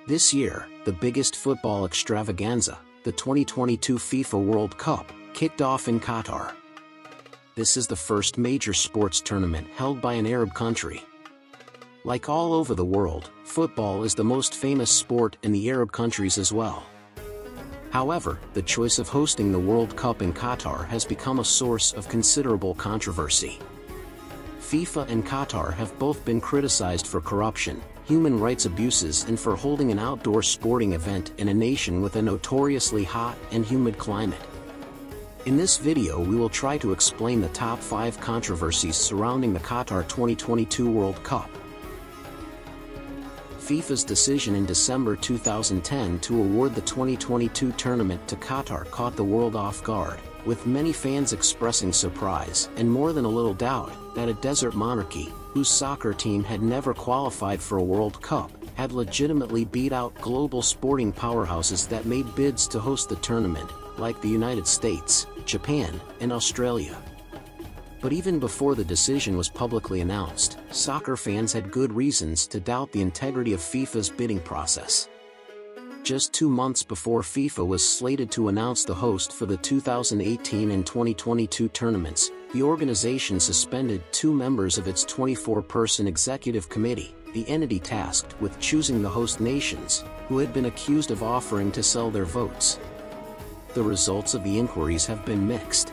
This year, the biggest football extravaganza, the 2022 FIFA World Cup, kicked off in Qatar. This is the first major sports tournament held by an Arab country. Like all over the world, football is the most famous sport in the Arab countries as well. However, the choice of hosting the World Cup in Qatar has become a source of considerable controversy. FIFA and Qatar have both been criticized for corruption, human rights abuses, and for holding an outdoor sporting event in a nation with a notoriously hot and humid climate. In this video we will try to explain the top 5 controversies surrounding the Qatar 2022 World Cup. FIFA's decision in December 2010 to award the 2022 tournament to Qatar caught the world off guard, with many fans expressing surprise and more than a little doubt that a desert monarchy, whose soccer team had never qualified for a World Cup, had legitimately beat out global sporting powerhouses that made bids to host the tournament, like the United States, Japan, and Australia. But even before the decision was publicly announced, soccer fans had good reasons to doubt the integrity of FIFA's bidding process. Just 2 months before FIFA was slated to announce the host for the 2018 and 2022 tournaments, the organization suspended 2 members of its 24-person executive committee, the entity tasked with choosing the host nations, who had been accused of offering to sell their votes. The results of the inquiries have been mixed.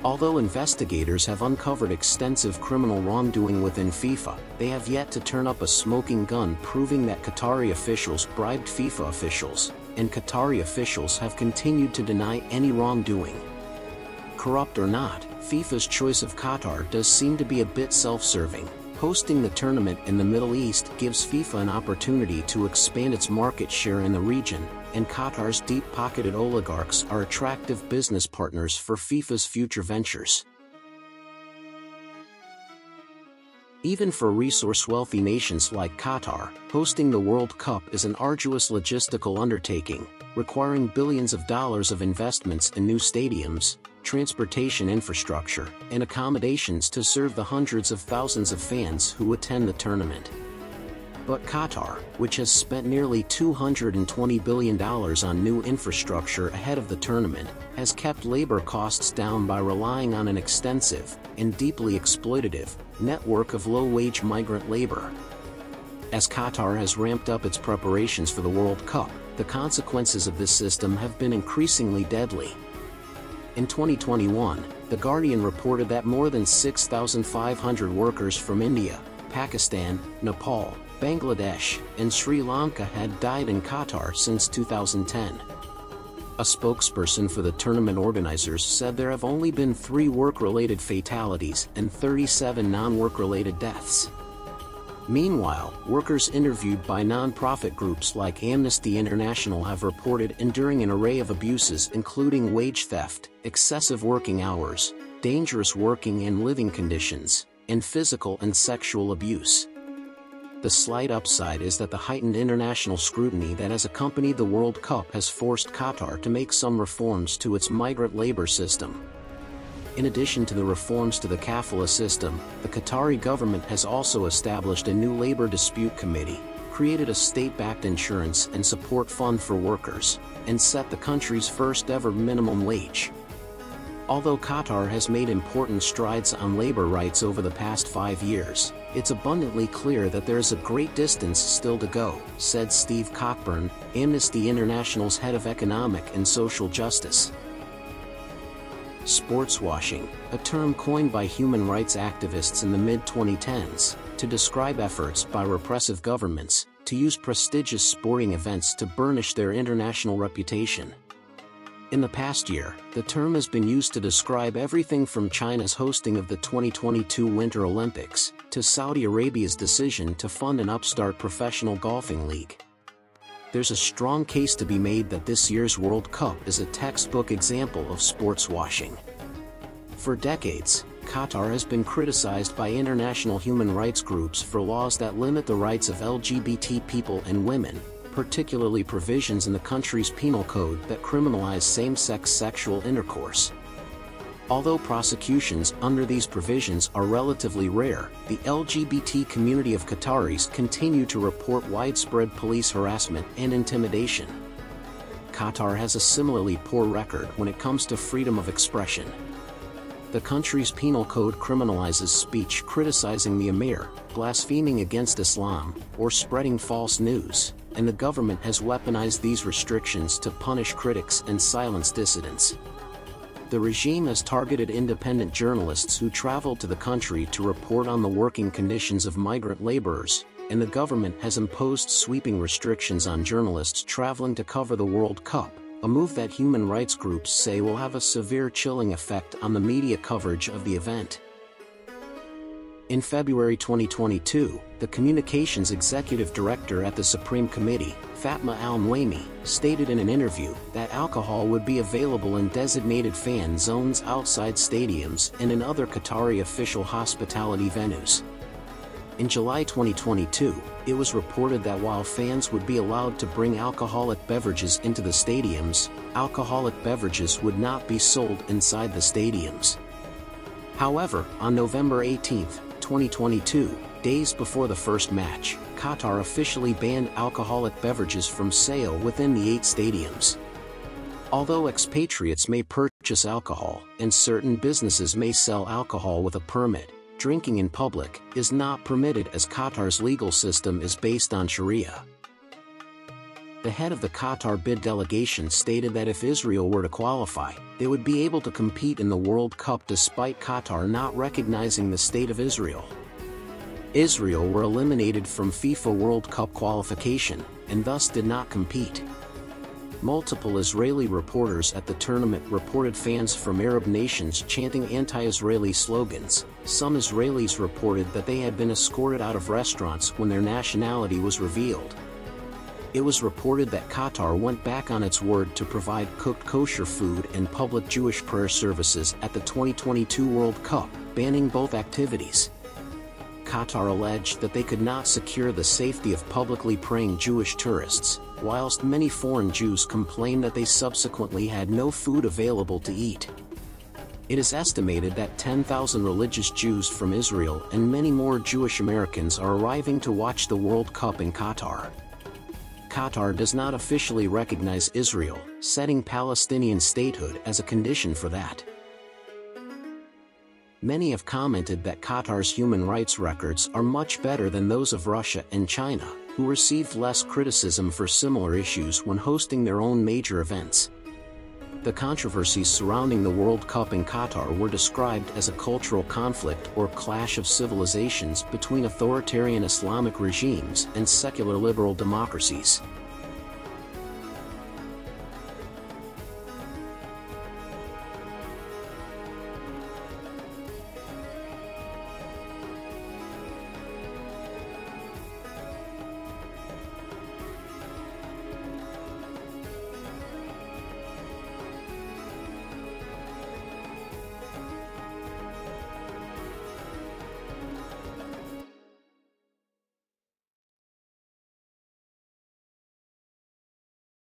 Although investigators have uncovered extensive criminal wrongdoing within FIFA, they have yet to turn up a smoking gun proving that Qatari officials bribed FIFA officials, and Qatari officials have continued to deny any wrongdoing. Corrupt or not, FIFA's choice of Qatar does seem to be a bit self-serving. Hosting the tournament in the Middle East gives FIFA an opportunity to expand its market share in the region, and Qatar's deep-pocketed oligarchs are attractive business partners for FIFA's future ventures. Even for resource-wealthy nations like Qatar, hosting the World Cup is an arduous logistical undertaking, requiring billions of dollars of investments in new stadiums, transportation infrastructure, and accommodations to serve the hundreds of thousands of fans who attend the tournament. But Qatar, which has spent nearly $220 billion on new infrastructure ahead of the tournament, has kept labor costs down by relying on an extensive, and deeply exploitative, network of low-wage migrant labor. As Qatar has ramped up its preparations for the World Cup, the consequences of this system have been increasingly deadly. In 2021, The Guardian reported that more than 6,500 workers from India, Pakistan, Nepal, Bangladesh, and Sri Lanka had died in Qatar since 2010. A spokesperson for the tournament organizers said there have only been 3 work-related fatalities and 37 non-work-related deaths. Meanwhile, workers interviewed by non-profit groups like Amnesty International have reported enduring an array of abuses including wage theft, excessive working hours, dangerous working and living conditions, and physical and sexual abuse. The slight upside is that the heightened international scrutiny that has accompanied the World Cup has forced Qatar to make some reforms to its migrant labor system. In addition to the reforms to the kafala system, the Qatari government has also established a new labor dispute committee, created a state-backed insurance and support fund for workers, and set the country's first-ever minimum wage. Although Qatar has made important strides on labor rights over the past 5 years, it's abundantly clear that there is a great distance still to go, said Steve Cockburn, Amnesty International's head of economic and social justice. Sports washing, a term coined by human rights activists in the mid-2010s, to describe efforts by repressive governments to use prestigious sporting events to burnish their international reputation. In the past year, the term has been used to describe everything from China's hosting of the 2022 Winter Olympics, to Saudi Arabia's decision to fund an upstart professional golfing league. There's a strong case to be made that this year's World Cup is a textbook example of sports washing. For decades, Qatar has been criticized by international human rights groups for laws that limit the rights of LGBT people and women, particularly provisions in the country's penal code that criminalize same-sex sexual intercourse. Although prosecutions under these provisions are relatively rare, the LGBT community of Qataris continue to report widespread police harassment and intimidation. Qatar has a similarly poor record when it comes to freedom of expression. The country's penal code criminalizes speech criticizing the emir, blaspheming against Islam, or spreading false news, and the government has weaponized these restrictions to punish critics and silence dissidents. The regime has targeted independent journalists who travel to the country to report on the working conditions of migrant laborers, and the government has imposed sweeping restrictions on journalists traveling to cover the World Cup, a move that human rights groups say will have a severe chilling effect on the media coverage of the event. In February 2022, the communications executive director at the Supreme Committee, Fatma Al-Nuaimi, stated in an interview that alcohol would be available in designated fan zones outside stadiums and in other Qatari official hospitality venues. In July 2022, it was reported that while fans would be allowed to bring alcoholic beverages into the stadiums, alcoholic beverages would not be sold inside the stadiums. However, on November 18, 2022, days before the first match, Qatar officially banned alcoholic beverages from sale within the 8 stadiums. Although expatriates may purchase alcohol, and certain businesses may sell alcohol with a permit, drinking in public is not permitted as Qatar's legal system is based on Sharia. The head of the Qatar bid delegation stated that if Israel were to qualify, they would be able to compete in the World Cup despite Qatar not recognizing the State of Israel. Israel were eliminated from FIFA World Cup qualification, and thus did not compete. Multiple Israeli reporters at the tournament reported fans from Arab nations chanting anti-Israeli slogans. Some Israelis reported that they had been escorted out of restaurants when their nationality was revealed. It was reported that Qatar went back on its word to provide cooked kosher food and public Jewish prayer services at the 2022 World Cup, banning both activities. Qatar alleged that they could not secure the safety of publicly praying Jewish tourists, whilst many foreign Jews complained that they subsequently had no food available to eat. It is estimated that 10,000 religious Jews from Israel and many more Jewish Americans are arriving to watch the World Cup in Qatar. Qatar does not officially recognize Israel, setting Palestinian statehood as a condition for that. Many have commented that Qatar's human rights records are much better than those of Russia and China, who received less criticism for similar issues when hosting their own major events. The controversies surrounding the World Cup in Qatar were described as a cultural conflict or clash of civilizations between authoritarian Islamic regimes and secular liberal democracies.